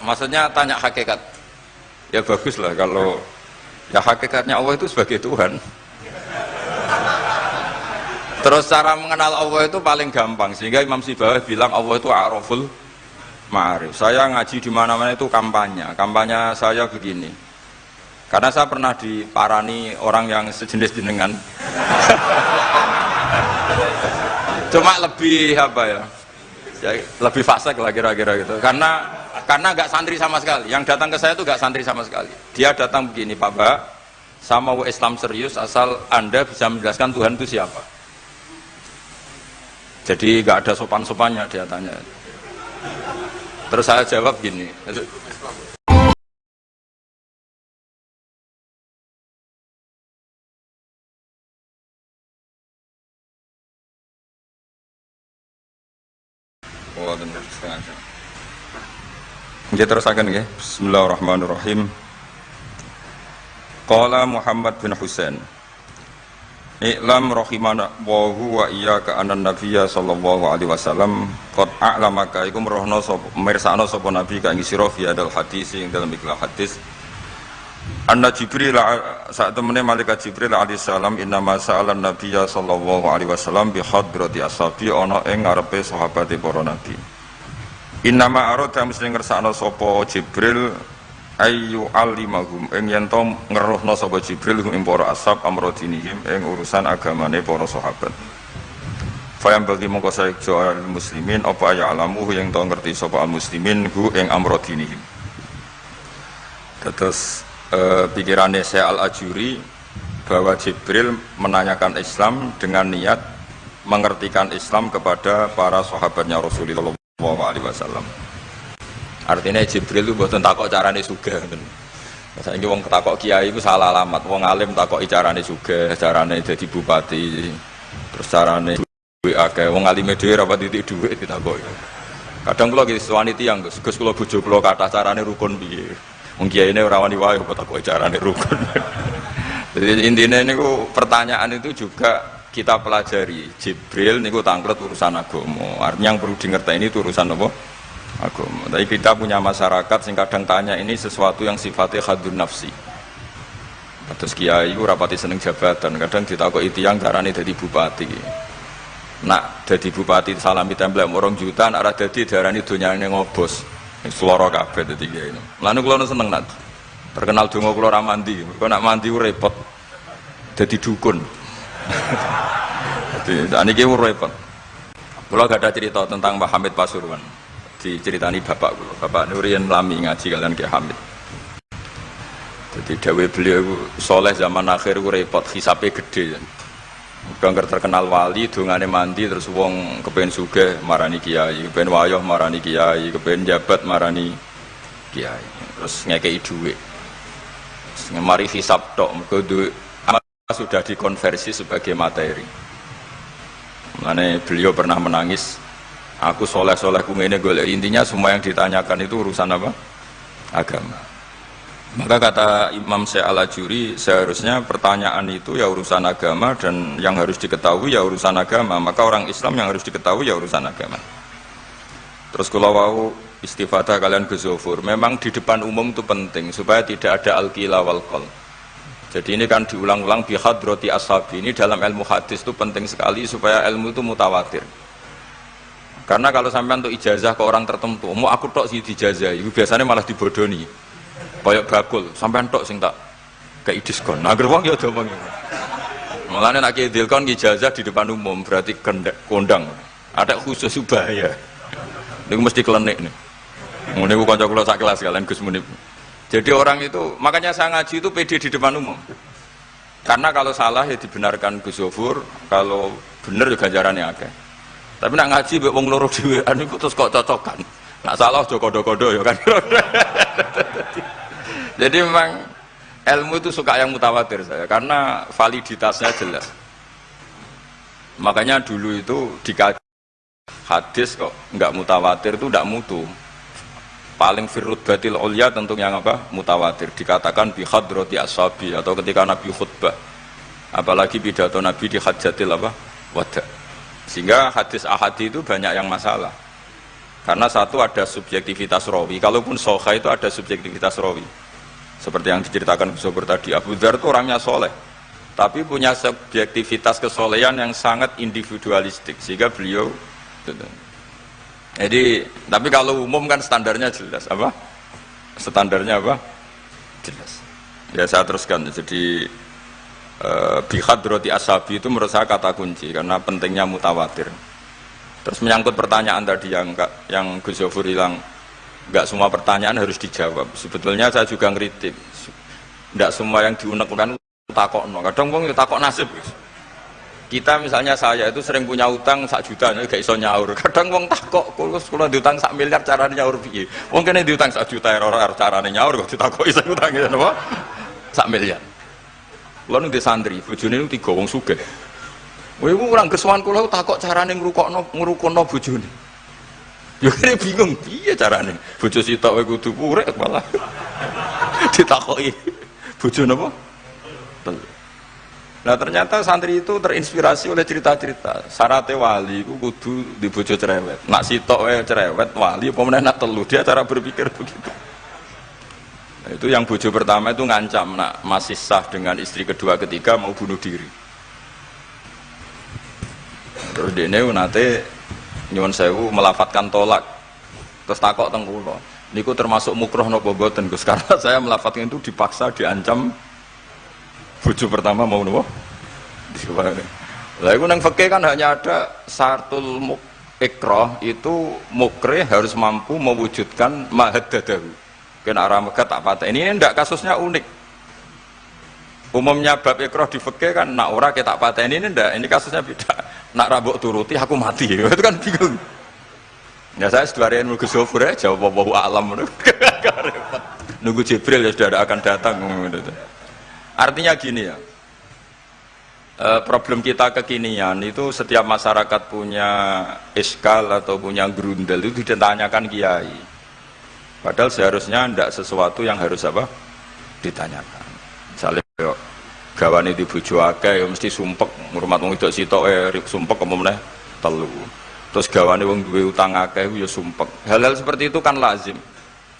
maksudnya tanya hakikat. Ya bagus lah kalau ya hakikatnya Allah itu sebagai Tuhan. Terus cara mengenal Allah itu paling gampang, sehingga Imam Sibawayh bilang Allah itu a'raful ma'arif. Saya ngaji di mana-mana itu kampanye saya begini. Karena saya pernah diparani orang yang sejenis jenengan. Cuma lebih apa ya? Lebih fasik lah kira-kira gitu. Karena nggak santri sama sekali. Yang datang ke saya itu nggak santri sama sekali. Dia datang begini, Pak Mbak, saya mau Islam serius asal Anda bisa menjelaskan Tuhan itu siapa. Jadi nggak ada sopan-sopannya, dia tanya. Terus saya jawab gini. Oh, benar setengah jam. Jadi terus akan ya. Bismillahirrahmanirrahim. Qala Muhammad bin Husain. I'lam rahimana wa huwa iyyaka anan nabiyya sallallahu alaihi wasallam qad a'lamaka iku merohno sapa mirsakno sapa nabi ka ing sira fi hadal hadis ing dalam ikhlas hadis anna Jibril saat temene malaikat Jibril alaihi salam inna ma sa'alan nabiyya sallallahu alaihi wasallam bi hadrati ashabi ana ing ngarepe sahabate para nabi. Inna ma arada mesti ngersakno sapa Jibril ayu alimahum ing yen to ngeruhna sapa Jibril ing para ashab amrodinihim ing urusan agamane para sahabat. Fayam bagi mongko saejo al muslimin apa ya alamu yang to ngerti sapa al muslimin hu ing amrodinihim. Terus pikirannya Syekh Al-Ajuri bahwa Jibril menanyakan Islam dengan niat mengertikan Islam kepada para sahabatnya Rasulullah SAW. Artinya Jibril itu mboten takok carane sugih ngoten. Saiki wong takok kiai iku salah alamat. Wong alim takoki carane sugih, carane dadi bupati, terus carane duwe akeh. Wong alime dhewe ora pati dhuwit ditakoki. Kadang kula iki suwani tiyang, Gus kula bojo kula kathah carane rukun piye. Wong kiyaine ora wani wae kok takoki carane rukun. Jadi intinya niku pertanyaan itu juga kita pelajari. Jibril niku tangklet urusan agama. Artinya yang perlu dingerteni itu urusan apa? Agama. Tapi kita punya masyarakat sing kadang tanya ini sesuatu yang sifatnya khadun nafsi. Terus kiai itu rapati seneng jabatan, kadang ditakoki tiyang carane dadi bupati. Nak dadi bupati salami template orang juta, nak ora dadi darani donyane ngobos. Seloro kabeh dadi kiai. Lan kula seneng nak terkenal donga kula ora mandi. Kok nak mandi ku repot. Dadi dukun. Dadi niki ku repot. Kula gak ada cerita tentang Mbah Hamid Pasuruan. Diceritani bapak kula, Bapak Nurian lami ngaji kalian Ki Hamid. Jadi dawuh beliau soleh zaman akhir ku repot, hisape gede. Bangker terkenal wali, dongane mandi terus wong kepen sugih marani kiai, kepen wayoh marani kiai, kepen jabat marani kiai. Terus ngekei dhuwit. Mari hisab tok, mergo duit sudah dikonversi sebagai materi. Mane beliau pernah menangis. Aku soleh-soleh kumene golek, intinya semua yang ditanyakan itu urusan apa? Agama. Maka kata Imam Syekh Al-Ajuri, seharusnya pertanyaan itu ya urusan agama dan yang harus diketahui ya urusan agama. Maka orang Islam yang harus diketahui ya urusan agama. Terus kalau wau istifadah kalian Ghazofur, memang di depan umum itu penting supaya tidak ada al-qila wal qol. Jadi ini kan diulang-ulang bihadrati ashabi. Ini dalam ilmu hadis itu penting sekali supaya ilmu itu mutawatir. Karena kalau sampai untuk ijazah ke orang tertentu, mau aku tok sih dijazah, itu biasanya malah dibodoni. Kayak bakul, sampai tok sing tak kayak diskon. Nah, gerbang ya domong. Mulane nek dilkon ijazah di depan umum berarti kondang. Ada khusus bahaya. Niku mesti klenik nih. Ngene ku kanca kula sak kelas kalian Gus Munib. Jadi orang itu, makanya saya ngaji itu pede di depan umum. Karena kalau salah ya dibenarkan Gus Zofur, kalau bener juga ganjarannya akeh. Tapi nak ngaji mbek wong loro dhewean iku terus kok cocokan. Nak salah aja kodo-kodo ya kan. Jadi memang ilmu itu suka yang mutawatir saya karena validitasnya jelas. Makanya dulu itu dikaji hadis kok enggak mutawatir itu enggak mutu. Paling firrut batil ulya tentu yang apa? Mutawatir. Dikatakan bi hadrati ashabi atau ketika Nabi khutbah. Apalagi pidato Nabi di hajatil apa? Wada. Sehingga hadis ahadi itu banyak yang masalah. Karena satu ada subjektivitas rawi, kalaupun soha itu ada subjektivitas rawi. Seperti yang diceritakan Gus Sobur tadi, Abu Dzar itu orangnya soleh, tapi punya subjektivitas kesolehan yang sangat individualistik, sehingga beliau. Jadi, tapi kalau umum kan standarnya jelas, apa? Standarnya apa? Jelas. Ya saya teruskan. Jadi bihadrati ashabi itu menurut saya kata kunci karena pentingnya mutawatir. Terus menyangkut pertanyaan tadi yang Gus Zofur bilang nggak semua pertanyaan harus dijawab. Sebetulnya saya juga ngeritik. Nggak semua yang diunek-unek takokno. Kadang wong takok nasib. Kita misalnya saya itu sering punya utang 1 juta gak iso nyaur. Kadang wong takok kula diutang 1 miliar carane nyaur piye? Wong kene diutang 1 juta ora carane nyaur kok ditakoki sing utang napa? 1 miliar. Kula ning santri, bojone niku 3 wong sugih. Kowe kurang kesuwan kula takok carane ngrukono bojone. Ya kene bingung piye carane. Bojo sitok kowe kudu purek malah ditakoki. Bojo napa? Nah ternyata santri itu terinspirasi oleh cerita-cerita. Syaratnya wali itu kudu di bojo cerewet. Nak sitok cerewet wali apa meneh nak telu, dia cara berpikir begitu. Nah, itu yang bojo pertama itu ngancam nak masih sah dengan istri kedua ketiga mau bunuh diri. Terus dene nate nyuwun sewu melafatkan tolak. Terus takok teng kula. Niku termasuk mukroh napa mboten Gus? Karena saya melafatkan itu dipaksa diancam bojo pertama mau nopo? Lah iku nang fikih kan hanya ada syaratul ikrah itu mukrih harus mampu mewujudkan mahaddadahu. Kena arah megat tak patah. Ini ndak kasusnya unik. Umumnya bab ikrah di fikih kan nak ora ketak patah ini ndak. Ini kasusnya beda. Nak rabuk turuti aku mati. Itu kan bingung. Ya saya seduari ilmu Gus Zofur jawab wallahu a'lam. Nunggu Jibril ya sudah akan datang. Artinya gini ya, problem kita kekinian itu setiap masyarakat punya iskal atau punya grundel itu ditanyakan kiai. Padahal seharusnya tidak sesuatu yang harus apa ditanyakan. Misalnya gawane di bojo akeh ya mesti sumpek, ngurmat wong wedok sitok sumpek apa meneh telu. Terus gawane wong duwe utang akeh ya sumpek. Hal-hal seperti itu kan lazim.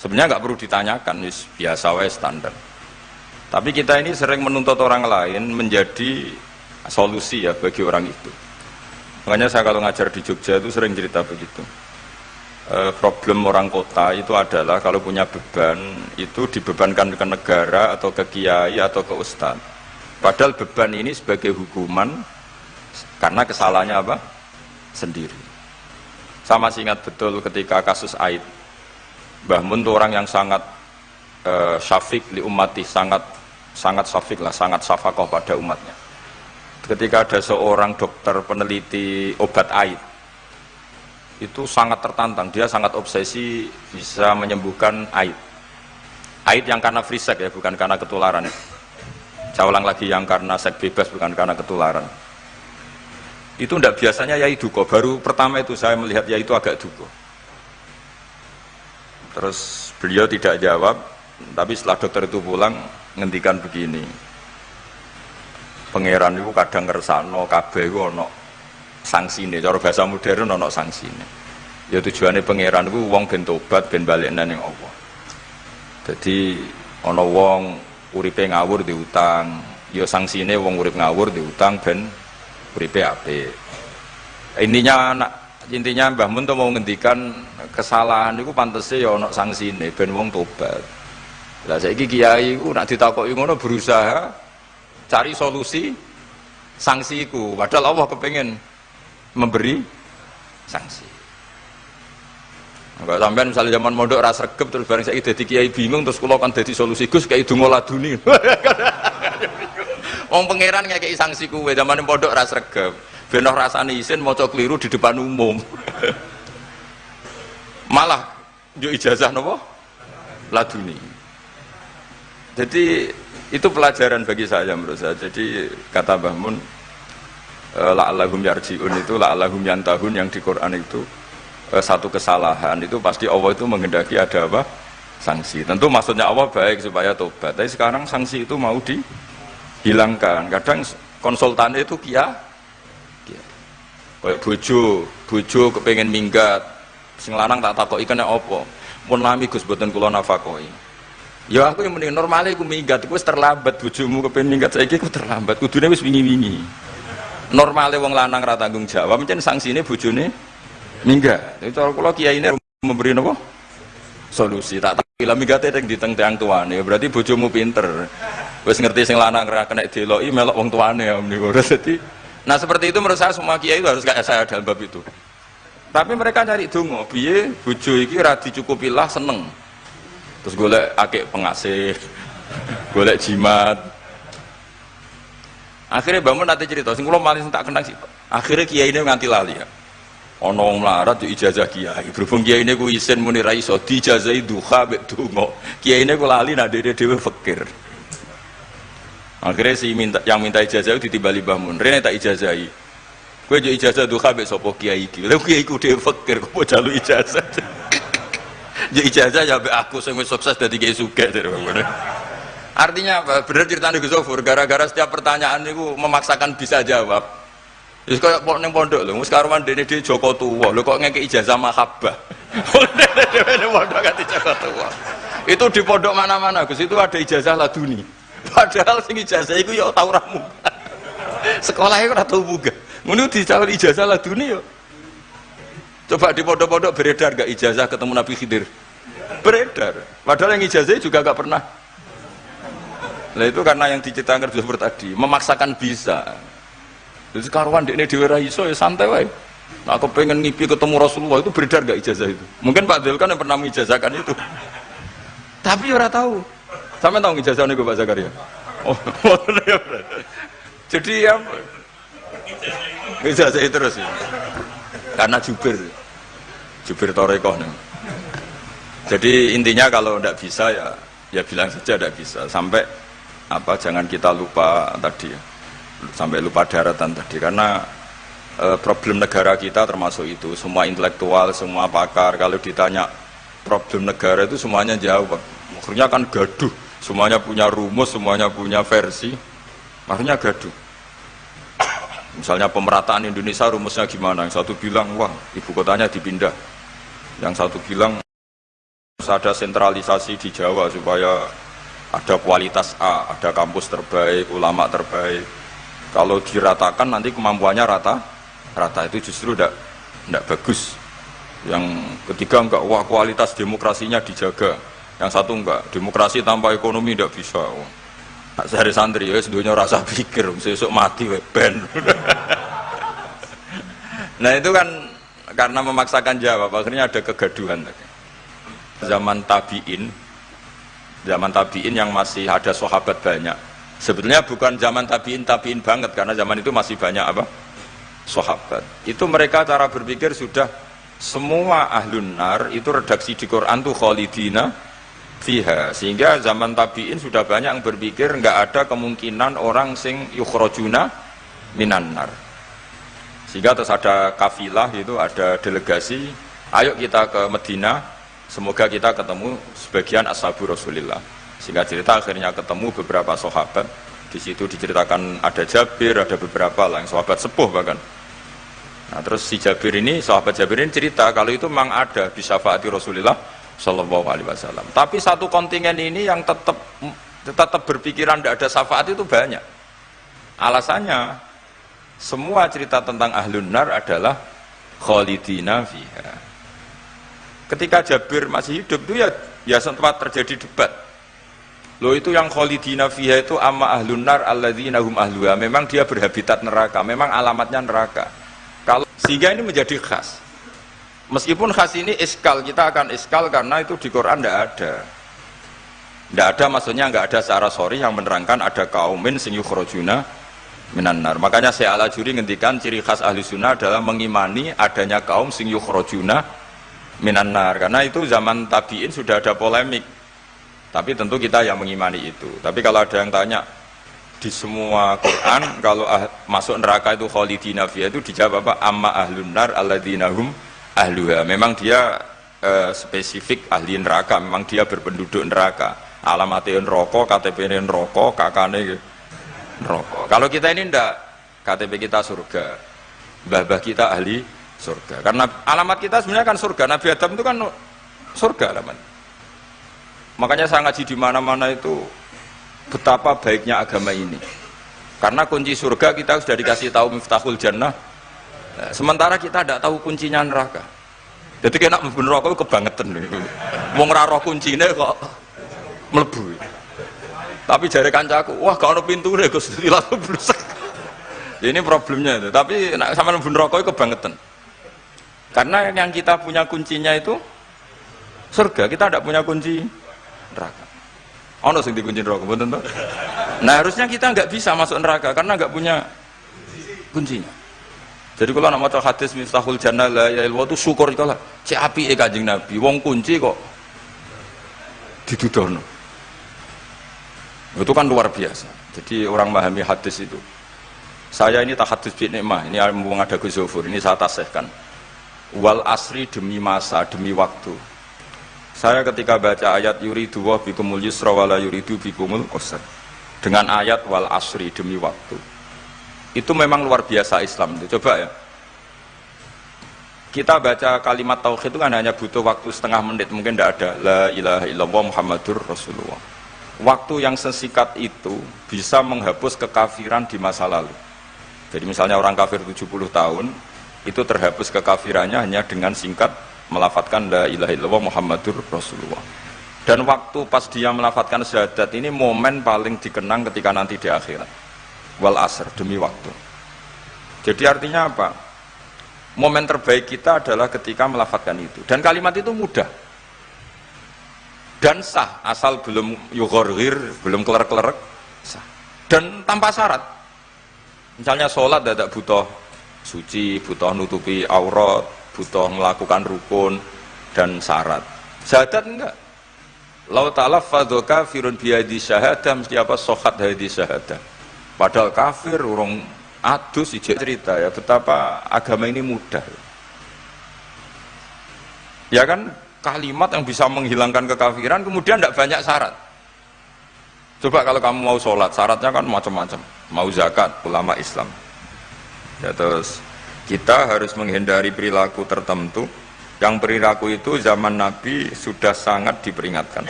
Sebenarnya nggak perlu ditanyakan, biasa wae standar. Tapi kita ini sering menuntut orang lain menjadi solusi ya bagi orang itu. Makanya saya kalau ngajar di Jogja itu sering cerita begitu. Problem orang kota itu adalah kalau punya beban itu dibebankan ke negara atau ke kiai atau ke ustadz. Padahal beban ini sebagai hukuman karena kesalahannya apa? Sendiri. Saya masih ingat betul ketika kasus Aid. Mbah Mun itu orang yang sangat syafiq li ummati, sangat syafiq lah, sangat syafaqah pada umatnya. Ketika ada seorang dokter peneliti obat Aid, itu sangat tertantang, dia sangat obsesi bisa menyembuhkan Aid. Aid yang karena free sex ya, bukan karena ketularan. Saya ulang lagi, yang karena seks bebas bukan karena ketularan. Itu tidak biasanya yai duko, baru pertama itu saya melihat yai itu agak duko. Terus beliau tidak jawab, tapi setelah dokter itu pulang ngendikan begini, pangeran itu kadang ngersano kabeh itu ono sanksine, cara bahasa modern ono sanksine. Ya tujuannya pangeran itu wong ben tobat ben balik nang Allah. Jadi ono wong uripe ngawur diutang, ya sanksine wong urip ngawur diutang ben uripe apik. Intinya Mbah Mun mau ngendikan kesalahan itu pantese ya ono sanksine ben wong tobat. Lah saiki kiai ku nak ditakoki ngono berusaha cari solusi sanksi iku, padahal Allah kepengen memberi sanksi. Enggak sampean misalnya zaman mondok ra sregep terus bareng saiki dadi kiai bingung terus kula kan dadi solusi Gus kayak donga laduni. Wong pangeran ngekeki sanksi kuwe zaman mondok ra sregep. Ben rasane isin maca keliru di depan umum. Malah yo ijazah napa? Laduni. Jadi itu pelajaran bagi saya menurut saya. Jadi kata Mbah Mun la'allahum yarji'un itu la'allahum yantahun yang di Quran itu satu kesalahan itu pasti Allah itu menghendaki ada apa? Sanksi. Tentu maksudnya Allah baik supaya tobat. Tapi sekarang sanksi itu mau dihilangkan. Kadang konsultannya itu kayak bojo kepengen minggat Sing lanang tak takoki kena apa? Mun lami Gus boten kula nafakoi. Ya aku yang mending normale iku minggat iku wis terlambat bojomu kepen minggat saiki iku terlambat. Kudune wis wingi-wingi. Normale wong lanang ra tanggung jawab mencen sanksine bojone minggat. Itu cara kula kiyaine memberi napa? Solusi. Tak tak minggate ning diteng tiyang tuane. Berarti bojomu pinter. Wis ngerti sing lanang ra kena deloki melok wong tuane ya niku. Dadi nah seperti itu menurut saya semua kiai itu harus kayak saya dalam bab itu. Tapi mereka cari donga, piye bojo iki ora dicukupilah seneng. Terus golek akeh pengasih, golek jimat. Akhirnya bangun nanti cerita, sing kula malah tak kenang sih. Akhirnya kiai ini nganti lali ya. Ana wong melarat yo ijazah kiai. Berhubung kiai ini ku isin muni ra iso dijazahi duha mek donga. Kiai ini ku lali nak dhewe fakir. Akhirnya yang minta ijazah itu ditimbali Mbah Mun. Rene tak ijazahi. Kowe yo ijazah duha mek sapa kiai iki. Lha kiai ku dhewe fakir kok mau jalu ijazah. Yo ijazah ya mek aku sing wis sukses dadi kiai sugih. Artinya apa? Bener ceritane Gus Zofur, gara-gara setiap pertanyaan niku memaksakan bisa jawab. Wis koyo ning pondok lho, wis karuan dene dhewe Joko tuwa. Lho kok ngekek ijazah mahabbah. Dene pondok ganti Joko tuwa. Itu di pondok mana-mana Gus, itu ada ijazah laduni. Padahal sing ijazah iku ya tau ra munggah. Sekolahnya ora tau munggah. Ngono dicalon ijazah laduni yo. Coba di pondok-pondok beredar gak ijazah ketemu Nabi Khidir? Beredar. Padahal yang ijazah juga gak pernah. Nah itu karena yang diceritakan Zofur tadi, memaksakan bisa. Jadi karuan dekne dhewe ra iso ya santai wae. Nah aku pengen ngipi ketemu Rasulullah itu beredar gak ijazah itu? Mungkin Pak Dil kan yang pernah mengijazahkan itu. Tapi ora tahu. Sampai tahu ijazah niku Pak Zakaria? Oh, jadi ya ijazah itu terus ya. Karena Jubir Torekoh nih. Jadi intinya kalau tidak bisa ya bilang saja tidak bisa. Sampai apa? Jangan kita lupa tadi ya. Sampai lupa daratan tadi karena problem negara kita termasuk itu. Semua intelektual, semua pakar kalau ditanya problem negara itu semuanya jawab. Akhirnya kan gaduh. Semuanya punya rumus, semuanya punya versi, akhirnya gaduh. Misalnya pemerataan Indonesia rumusnya gimana? Yang satu bilang, wah ibu kotanya dipindah. Yang satu bilang, harus ada sentralisasi di Jawa supaya ada kualitas A, ada kampus terbaik, ulama terbaik. Kalau diratakan nanti kemampuannya rata itu justru tidak bagus. Yang ketiga enggak, wah kualitas demokrasinya dijaga. Yang satu enggak, demokrasi tanpa ekonomi tidak bisa. Nak sehari santri ya sedunia rasa pikir, besok mati ben. Nah itu kan karena memaksakan jawab, akhirnya ada kegaduhan. Zaman tabiin yang masih ada sahabat banyak. Sebetulnya bukan zaman tabiin banget, karena zaman itu masih banyak apa? Sahabat. Itu mereka cara berpikir sudah semua ahlun nar itu redaksi di Quran tuh khalidina fiha, sehingga zaman tabiin sudah banyak yang berpikir nggak ada kemungkinan orang sing yukhrajuna minan nar. Sehingga terus ada kafilah itu, ada delegasi, ayo kita ke Medina, semoga kita ketemu sebagian ashabu Rasulillah. Sehingga cerita akhirnya ketemu beberapa sahabat. Di situ diceritakan ada Jabir, ada beberapa lah yang sahabat sepuh bahkan. Nah terus si Jabir ini, sahabat Jabir ini cerita kalau itu memang ada di syafaati Rasulillah Sallallahu Alaihi Wasallam. Tapi satu kontingen ini yang tetap berpikiran tidak ada syafaat itu banyak. Alasannya semua cerita tentang ahlun nar adalah khalidina fiha. Ketika Jabir masih hidup itu ya sempat terjadi debat. Loh itu yang khalidina fiha itu amma ahlun nar alladzina hum ahluha. Memang dia berhabitat neraka, memang alamatnya neraka. Kalau sehingga ini menjadi khas. Meskipun khas ini iskal, kita akan iskal karena itu di Quran tidak ada maksudnya nggak ada secara sorry yang menerangkan ada kaumin sing yukhrajuna minan nar. Makanya Syekh Al-Ajuri ngendikan ciri khas ahli sunnah adalah mengimani adanya kaum sing yukhrajuna minan nar, karena itu zaman tabiin sudah ada polemik, tapi tentu kita yang mengimani itu. Tapi kalau ada yang tanya di semua Quran kalau masuk neraka itu khalidina fiha, itu dijawab apa? Amma ahlun nar alladzina hum ahluha. Memang dia spesifik ahli neraka, memang dia berpenduduk neraka. Alamatnya neraka, KTP-nya neraka, kakane neraka. Kalau kita ini ndak, KTP kita surga, mbah-mbah kita ahli surga. Karena alamat kita sebenarnya kan surga. Nabi Adam itu kan surga alamat. Makanya saya ngaji di mana-mana itu betapa baiknya agama ini. Karena kunci surga kita sudah dikasih tahu miftahul jannah. Nah, sementara kita tidak tahu kuncinya neraka. Jadi kena mlebu neraka itu kebangetan. Wong ora roh kuncine kok mlebu. Tapi jare kancaku, wah gak ono pintune Gus, langsung blusek. Ini problemnya itu. Tapi nek sampean mlebu neraka itu kebangetan. Karena yang kita punya kuncinya itu surga, kita tidak punya kunci neraka. Ono sing dikunci neraka, mboten to? Nah, harusnya kita nggak bisa masuk neraka karena nggak punya kuncinya. Jadi kalau nak maca hadis miftahul jannah la ilaha illallah itu syukur kalau cek apike Kanjeng Nabi, wong kunci kok didudono. Itu kan luar biasa. Jadi orang memahami hadis itu. Saya ini tahadus bi nikmah, ini mumpung ada Gus Zofur, ini saya tasihkan. Wal asri demi masa, demi waktu. Saya ketika baca ayat yuridu wa bikumul yusra wala yuridu bikumul usra. Dengan ayat wal asri demi waktu. Itu memang luar biasa Islam itu. Coba ya. Kita baca kalimat tauhid itu kan hanya butuh waktu setengah menit, mungkin tidak ada la ilaha illallah Muhammadur Rasulullah. Waktu yang sesikat itu bisa menghapus kekafiran di masa lalu. Jadi misalnya orang kafir 70 tahun itu terhapus kekafirannya hanya dengan singkat melafadzkan la ilaha illallah Muhammadur Rasulullah. Dan waktu pas dia melafadzkan syahadat ini momen paling dikenang ketika nanti di akhirat. Wal asr, demi waktu. Jadi artinya apa? Momen terbaik kita adalah ketika melafadzkan itu. Dan kalimat itu mudah dan sah, asal belum yughorghir, belum keler-kelerek, sah. Dan tanpa syarat. Misalnya sholat tidak butuh suci, butuh nutupi aurat, butuh melakukan rukun dan syarat. Syahadat enggak. Lau talaffadhu kafirun biyadi syahadah, mesti apa sohat hadi syahadah. Padahal kafir urung adus ijek cerita ya betapa agama ini mudah. Ya kan, kalimat yang bisa menghilangkan kekafiran kemudian tidak banyak syarat. Coba kalau kamu mau sholat, syaratnya kan macam-macam. Mau zakat, ulama Islam. Ya, terus kita harus menghindari perilaku tertentu yang perilaku itu zaman Nabi sudah sangat diperingatkan.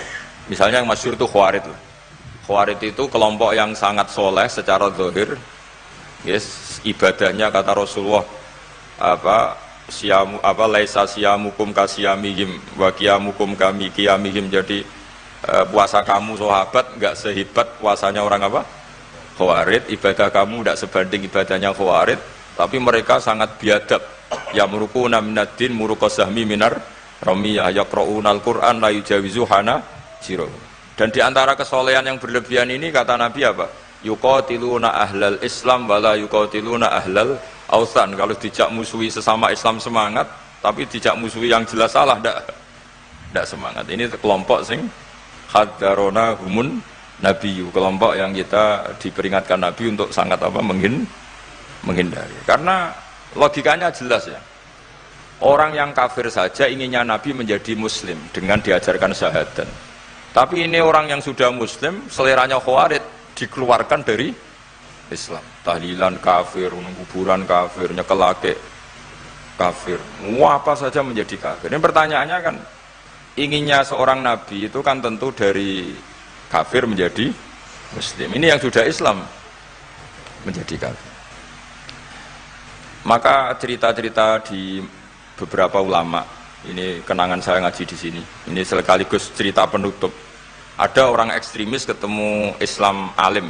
Misalnya yang masyhur itu Khawarij. Khawarij itu kelompok yang sangat soleh secara zahir. Yes, ibadahnya kata Rasulullah laisa siyamukum kasiyamihim wa qiyamukum kami qiyamihim. Jadi puasa kamu sahabat enggak sehebat puasanya orang apa? Khawarij. Ibadah kamu enggak sebanding ibadahnya Khawarij, tapi mereka sangat biadab. Ya murukuna minaddin murukosahmi minar ramiyah yaqra'unal Qur'an la yujawizu hana jiro. Dan diantara kesolehan yang berlebihan ini kata Nabi apa? Yuqatiluna ahlal Islam wala yuqatiluna ahlal authan. Kalau dijak musuhi sesama Islam semangat, tapi dijak musuhi yang jelas salah ndak semangat. Ini kelompok sing hadarona humun nabiyyu, kelompok yang kita diperingatkan Nabi untuk sangat apa menghindari. Karena logikanya jelas ya. Orang yang kafir saja inginnya Nabi menjadi muslim dengan diajarkan syahadat. Tapi ini orang yang sudah muslim, seleranya Khawarij, dikeluarkan dari Islam. Tahlilan kafir, kuburan kafir, nyekelake kafir. Apa saja menjadi kafir. Ini pertanyaannya kan, inginnya seorang Nabi itu kan tentu dari kafir menjadi muslim. Ini yang sudah Islam menjadi kafir. Maka cerita-cerita di beberapa ulama, ini kenangan saya ngaji di sini. Ini sekaligus cerita penutup. Ada orang ekstremis ketemu Islam alim.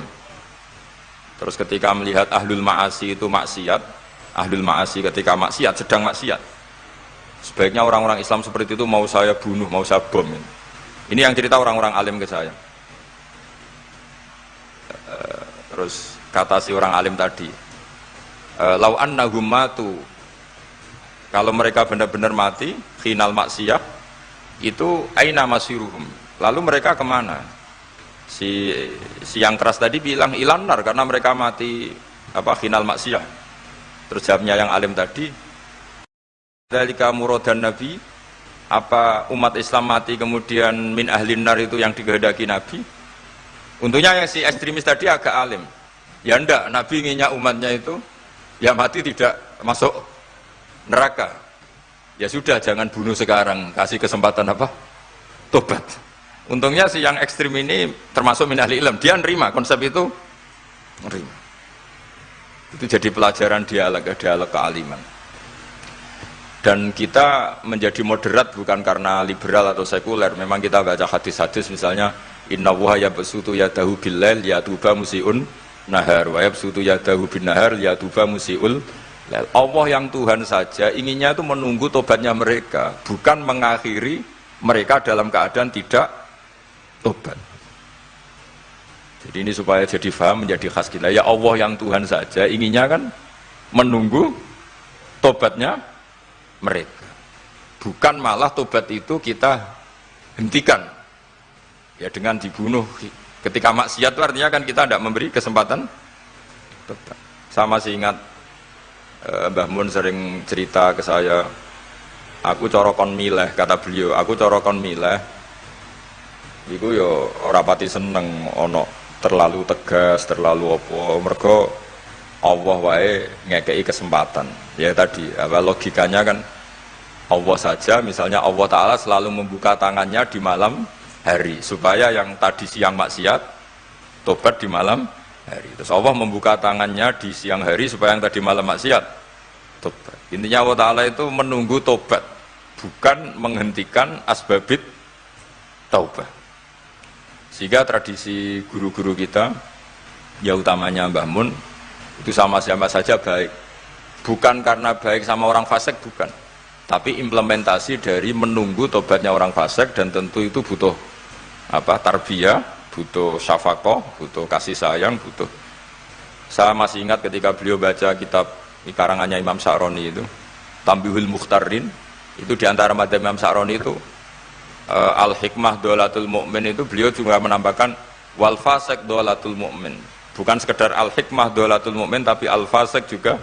Terus ketika melihat ahlul ma'asi itu maksiat, ahlul ma'asi ketika maksiat, sedang maksiat. Sebaiknya orang-orang Islam seperti itu mau saya bunuh, mau saya bom. Ini yang cerita orang-orang alim ke saya. Terus kata si orang alim tadi, lau annahum matu, kalau mereka benar-benar mati khinal maksiyah itu aina masiruhum, lalu mereka kemana? Si yang keras tadi bilang ilanar, karena mereka mati apa khinal maksiyah. Terus jawabnya yang alim tadi, dzalika muradan nabi, apa umat Islam mati kemudian min ahlin nar itu yang dikehendaki Nabi? Untungnya yang si ekstremis tadi agak alim. Ya enggak, Nabi inginnya umatnya itu ya mati tidak masuk neraka. ya sudah jangan bunuh sekarang, kasih kesempatan apa? Tobat. Untungnya si yang ekstrim ini termasuk min ahli ilm, dia nerima konsep itu, nerima. Itu jadi pelajaran dialog kealiman. Dan kita menjadi moderat bukan karena liberal atau sekuler. Memang kita baca hadis-hadis misalnya inna wuha yabsutu yadahu billail yatuba musiun nahar wa yabsutu yadahu bin nahar yatuba musiul lail. Allah yang Tuhan saja inginnya itu menunggu tobatnya mereka, bukan mengakhiri mereka dalam keadaan tidak tobat. Jadi ini supaya jadi faham, menjadi khas kita. Ya Allah yang Tuhan saja inginnya kan menunggu tobatnya mereka, bukan malah tobat itu kita hentikan ya dengan dibunuh ketika maksiat. Itu artinya kan kita tidak memberi kesempatan tobat. Saya masih ingat Mbah Mun sering cerita ke saya, aku corokon mileh, kata beliau, aku corokon mileh iku yo ora pati seneng ono terlalu tegas, terlalu apa, mergo Allah wae ngekei kesempatan. Ya tadi, apa logikanya kan Allah saja, misalnya Allah Ta'ala selalu membuka tangannya di malam hari supaya yang tadi siang maksiat tobat di malam hari. Terus Allah membuka tangannya di siang hari supaya yang tadi malam maksiat tobat. Intinya Allah Ta'ala itu menunggu tobat, bukan menghentikan asbabit taubah. Sehingga tradisi guru-guru kita, ya utamanya Mbah Mun, itu sama-sama saja baik. Bukan karena baik sama orang fasik, bukan. Tapi implementasi dari menunggu tobatnya orang fasik, dan tentu itu butuh apa? Tarbiyah, butuh syafaqah, butuh kasih sayang, butuh. Saya masih ingat ketika beliau baca kitab karangannya Imam Sa'roni itu, Tambihul Mukhtarin, itu diantara madzhab Imam Sa'roni itu al-hikmah dolatul mu'min, itu beliau juga menambahkan wal fasik dolatul mu'min. Bukan sekedar al-hikmah dolatul mu'min, tapi al-fasik juga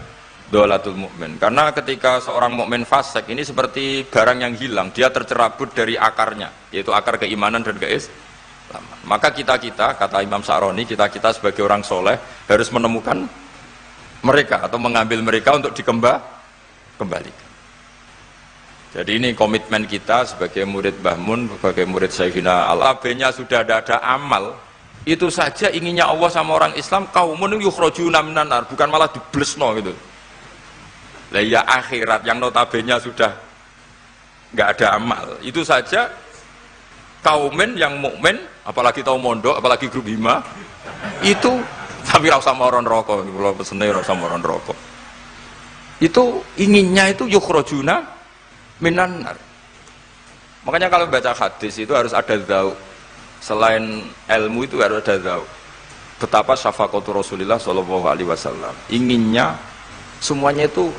dolatul mu'min. Karena ketika seorang mukmin fasik ini seperti barang yang hilang, dia tercerabut dari akarnya, yaitu akar keimanan dan keislaman. Maka kita-kita, kata Imam Sa'roni, kita-kita sebagai orang soleh harus menemukan mereka atau mengambil mereka untuk dikembalikan. Jadi ini komitmen kita sebagai murid Mbah Mun, sebagai murid Sayyidina Al-Abenya sudah ada amal. Itu saja inginnya Allah sama orang Islam, kaumun yukhrajuna minan nar, bukan malah diblesno gitu. Lah ya akhirat yang notabene sudah nggak ada amal. Itu saja kaumen yang mukmin, apalagi tahu mondok, apalagi grup hima, itu tapi ra usah moron rokok, kula pesene ra usah moron rokok. Itu inginnya itu yukhrajuna minan nar. Makanya kalau baca hadis itu harus ada dzauq. Selain ilmu itu harus ada dzauq. Betapa syafaqatu Rasulullah sallallahu alaihi wasallam. Inginnya semuanya itu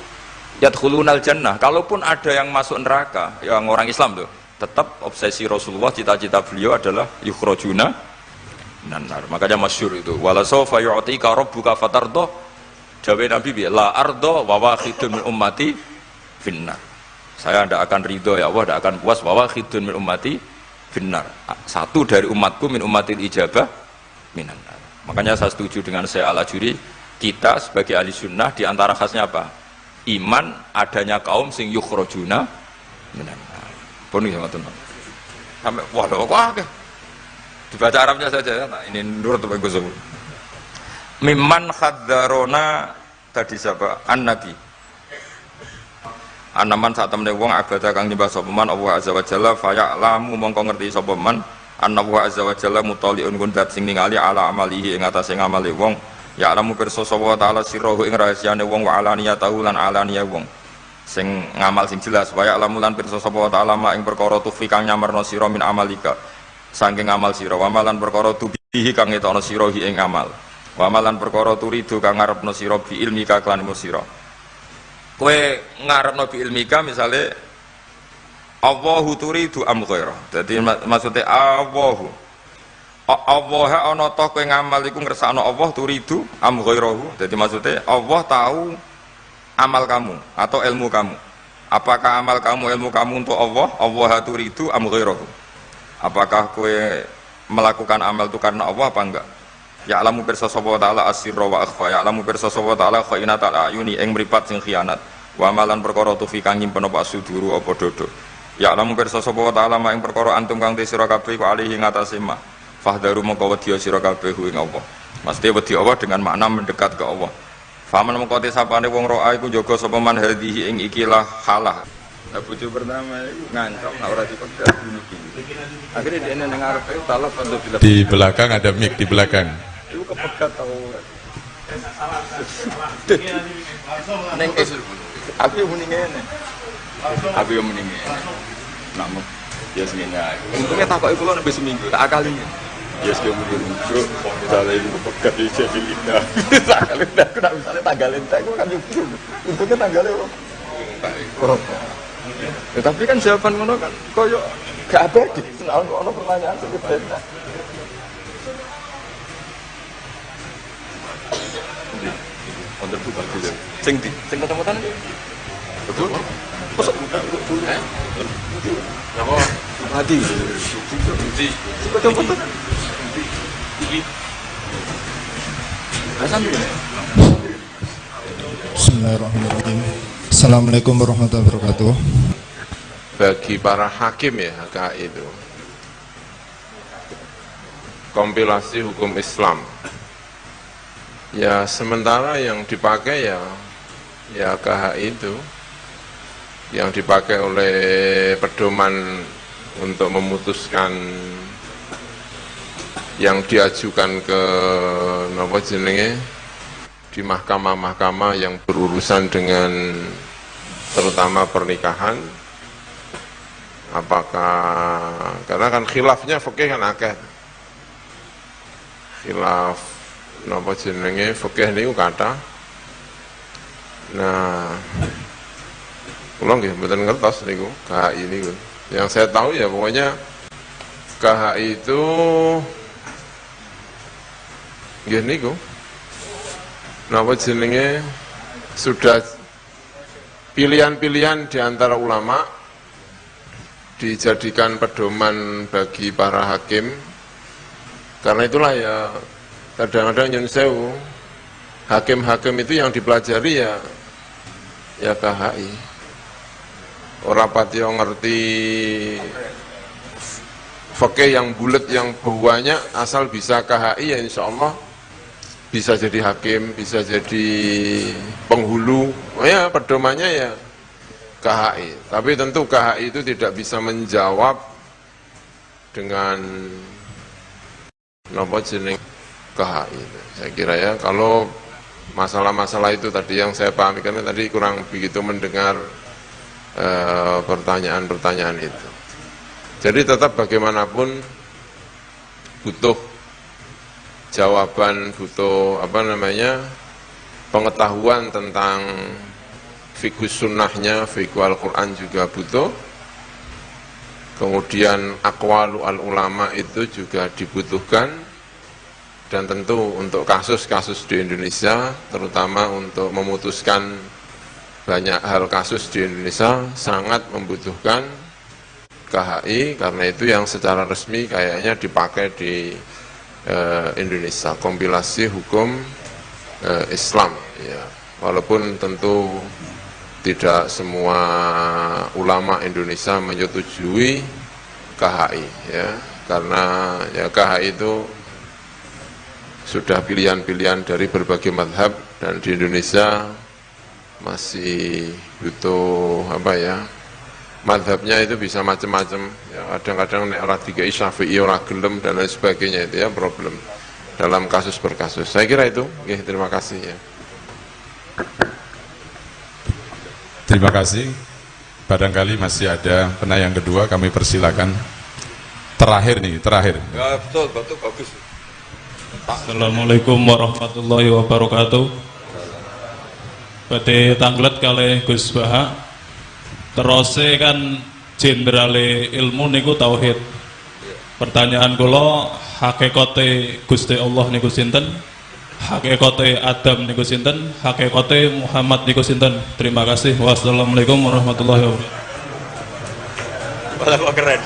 yadkhulunal jannah. Kalaupun ada yang masuk neraka, yang orang Islam tuh, tetap obsesi Rasulullah, cita-cita beliau adalah yukhrajuna minan nar. Makanya masyhur itu, wala sawfa yu'tika rabbuka fatardah. Jawab Nabi bi la ardo wa wahidun min ummati finnar. Saya tidak akan ridho ya Allah, tidak akan puas bahwa khidun min ummati finnar. Satu dari umatku min ummatil ijabah minan nar. Makanya saya setuju dengan Syekh Al-Ajuri, kita sebagai ahli sunnah diantara khasnya apa? Iman adanya kaum sing yukhrajuna minan nar. Pun ya ngoten. Sampai wah lho kok akeh. Dibaca Arabnya saja. Nah, ini nurut Bapak Gus. Mimman khadzarona tadi siapa? An-Nabi. Anaman saat temene wong abada kang nyembah sapa man Allah azza wa jalla fa ya'lamu mongko ngerti sapa man anna wa azza wa jalla mutaliun kundat sing ningali ala amalihi ing atase ngamale wong ya'lamu pirsa sapa taala sirruhu ing rahasiane wong wa alaniyatahu lan alaniya wong sing ngamal sing jelas wa ya'lamu lan pirsa sapa taala ma ing perkara tufi kang nyamarno sira min amalika saking amal sira wa malan perkara tubihi kang ngetokno sira ing amal wa malan perkara turidu kang ngarepno sira bi ilmika kan sira. Kowe ngarepno bi ilmika misale Allahu turidu am ghairah. Dadi maksudnya Allahu Allah ana ta kowe ngamal iku ngersakno Allah turidu am ghairahu. Dadi maksudnya Allah tahu amal kamu atau ilmu kamu. Apakah amal kamu ilmu kamu untuk Allah? Allah turidu am ghairahu. Apakah kowe melakukan amal itu karena Allah apa enggak? Ya'lamu pirsa sapa ta'ala asirra wa akhfa. Ya'lamu pirsa sapa ta'ala khainatal ayuni ing mripat sing khianat. Wa amalan perkara tufi kang nyimpen apa suduru apa dodo. Ya lamun pirsa sapa wa ta'ala ing perkara antum kang te sira kabeh ku alihi ngatasé ma. Fahdaru mongko wedya sira kabeh ing Allah. Mesti wedi Allah dengan makna mendekat ke Allah. Faman mongko te sapane wong roa iku jaga sapa man hadhihi ing ikilah halah. Nah, bojo pertama itu ngancam nek ora dipegat gini-gini. Akhirnya dia nang ngarep talak pada bila di belakang ada mic di belakang. Itu kepegat tau. Neng aku yang mending ngene. Aku yang mending ngene. Namun ya seminggu. Untungnya takoki kula nek seminggu tak akali. Ya sing mending lucu. Misalnya ibu kepegat di jadi lidah. Sakale aku nak misalnya tanggalin tak aku kan lucu. Untungnya tanggalnya kok. Tapi kan jawaban ngono kan koyo gak abadi. Senal ono pertanyaan seperti itu. Untuk buka dulu. Sing kecamatan iki. Betul. Kosok dulu. Napa? Hati. Di kecamatan. Iki. Bismillahirrahmanirrahim. Assalamualaikum warahmatullahi wabarakatuh. Bagi para hakim ya HKI itu kompilasi hukum Islam ya, sementara yang dipakai ya KHI itu yang dipakai oleh pedoman untuk memutuskan yang diajukan ke napa jenenge di mahkamah-mahkamah yang berurusan dengan terutama pernikahan. Apakah karena kan khilafnya fikih kan akeh. Khilaf napa jenenge fikih niku kathah. Nah, kula nggih mboten ngertos niku KHI niku. Yang saya tahu ya pokoknya KHI itu nggih niku napa jenenge sudah pilihan-pilihan di antara ulama dijadikan pedoman bagi para hakim. Karena itulah ya kadang-kadang nyun sewu hakim-hakim itu yang dipelajari ya KHI. Ora patio ngerti fikih yang bulat yang banyak, asal bisa KHI ya insya Allah bisa jadi hakim, bisa jadi penghulu. Oh ya pedomannya ya KHI, tapi tentu KHI itu tidak bisa menjawab dengan nopo jeneng KHI. Saya kira ya kalau masalah-masalah itu tadi yang saya pahami, karena tadi kurang begitu mendengar pertanyaan-pertanyaan itu. Jadi tetap bagaimanapun butuh jawaban, butuh pengetahuan tentang fikih sunnahnya, fikih Al-Quran juga butuh. Kemudian aqwalu al-ulama itu juga dibutuhkan. Dan tentu untuk kasus-kasus di Indonesia, terutama untuk memutuskan banyak hal kasus di Indonesia, sangat membutuhkan KHI, karena itu yang secara resmi kayaknya dipakai di Indonesia, kompilasi hukum Islam. Ya. Walaupun tentu tidak semua ulama Indonesia menyetujui KHI, ya, karena ya KHI itu sudah pilihan-pilihan dari berbagai madhab, dan di Indonesia masih butuh madhabnya itu bisa macam-macam. Ya, kadang-kadang nek ora dikai Syafi'i ora gelem dan lain sebagainya, itu ya problem dalam kasus per kasus. Saya kira itu. Oke, terima kasih ya. Terima kasih. Barangkali masih ada penanya yang kedua, kami persilakan. Terakhir. Ya betul bagus. Assalamualaikum warahmatullahi wabarakatuh. Badhe tanglet kalih Gus Baha. Terose kan jenderale ilmu niku tauhid. Pertanyaan kula, hakikate Gusti Allah niku sinten? Hakikate Adam niku sinten? Hakikate Muhammad niku sinten? Terima kasih. Wassalamualaikum warahmatullahi wabarakatuh. Malah kok keren.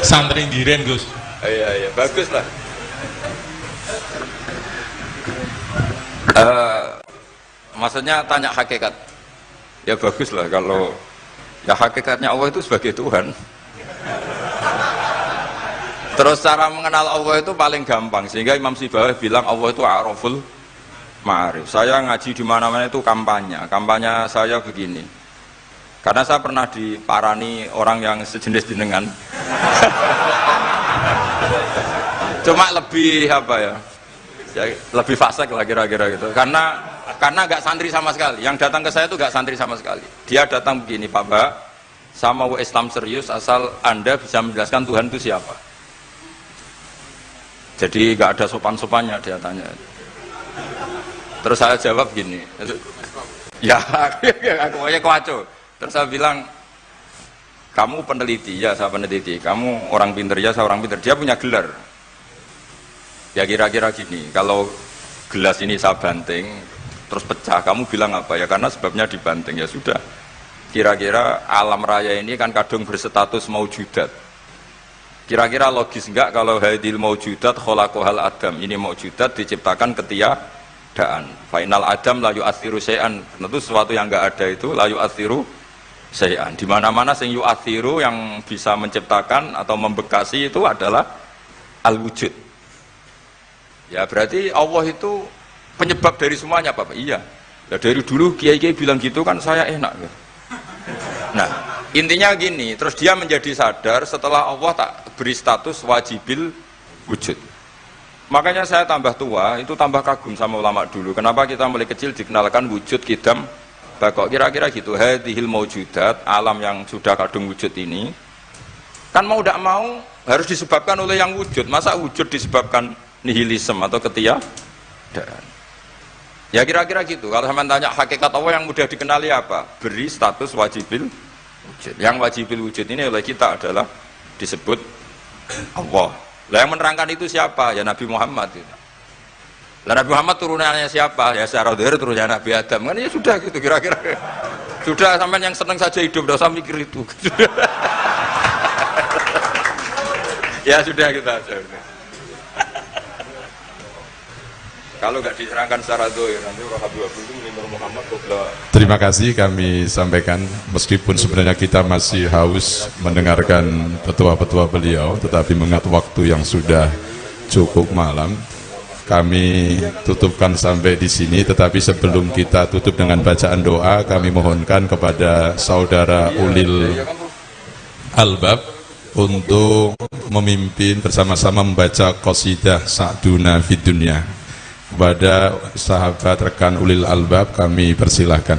Santri Giren, Gus. Iya, bagus lah. maksudnya tanya hakikat. Ya bagus lah kalau ya hakikatnya Allah itu sebagai Tuhan. Terus cara mengenal Allah itu paling gampang, sehingga Imam Sibawayh bilang Allah itu a'raful ma'arif. Saya ngaji di mana-mana itu kampanye saya begini. Karena saya pernah diparani orang yang sejenis jenengan. Cuma lebih apa ya? Lebih fasik lah kira-kira gitu. Karena nggak santri sama sekali. Yang datang ke saya itu nggak santri sama sekali. Dia datang begini, Pak Mbak, saya mau Islam serius asal Anda bisa menjelaskan Tuhan itu siapa. Jadi nggak ada sopan-sopannya, dia tanya. Terus saya jawab gini, ya aku aja kewaco. Terus saya bilang, kamu peneliti, ya saya peneliti. Kamu orang pinter, ya saya orang pinter. Dia punya gelar. Ya kira-kira gini, kalau gelas ini saya banting, terus pecah, kamu bilang apa? Ya karena sebabnya dibanting, ya sudah. Kira-kira alam raya ini kan kadung berstatus maujudat. Kira-kira logis enggak kalau hadil maujudat khalaqahal adam, ini maujudat diciptakan ketiadaan. Final adam la yu'athiru syai'an, tentu sesuatu yang enggak ada itu la yu'athiru syai'an. Di mana-mana sing yu'athiru yang bisa menciptakan atau membekasi itu adalah al-wujud. Ya berarti Allah itu penyebab dari semuanya, Pak. Iya. Ya dari dulu kiai-kiai bilang gitu kan saya enak. Nah, intinya gini, terus dia menjadi sadar setelah Allah tak beri status wajibil wujud. Makanya saya tambah tua, itu tambah kagum sama ulama dulu. Kenapa kita mulai kecil dikenalkan wujud kidam bakok, kira-kira gitu. Hadhil maujudat, alam yang sudah kadung wujud ini kan mau tidak mau harus disebabkan oleh yang wujud. Masa wujud disebabkan nihilisme atau ketiadaan? Ya kira-kira gitu. Kalau sama tanya hakikat Allah yang mudah dikenali apa? Beri status wajibil wujud. Yang wajibil wujud ini oleh kita adalah disebut Allah. Lah yang menerangkan itu siapa? Ya Nabi Muhammad. Lah Nabi Muhammad turunannya siapa? Ya secara zahir turunnya Nabi Adam. Kan ya sudah gitu kira-kira. Sudah, sampean yang senang saja hidup, enggak usah mikir itu. Ya sudah kita aja. Kalau nggak diterangkan secara zahir, nanti orang Habib itu Nur Muhammad Qobla. Terima kasih kami sampaikan, meskipun sebenarnya kita masih haus mendengarkan petua-petua beliau, tetapi mengingat waktu yang sudah cukup malam, kami tutupkan sampai di sini. Tetapi sebelum kita tutup dengan bacaan doa, kami mohonkan kepada saudara Ulil Albab untuk memimpin bersama-sama membaca qasidah Sa'duna Fid Dunya. Kepada sahabat rekan Ulil Albab kami persilahkan.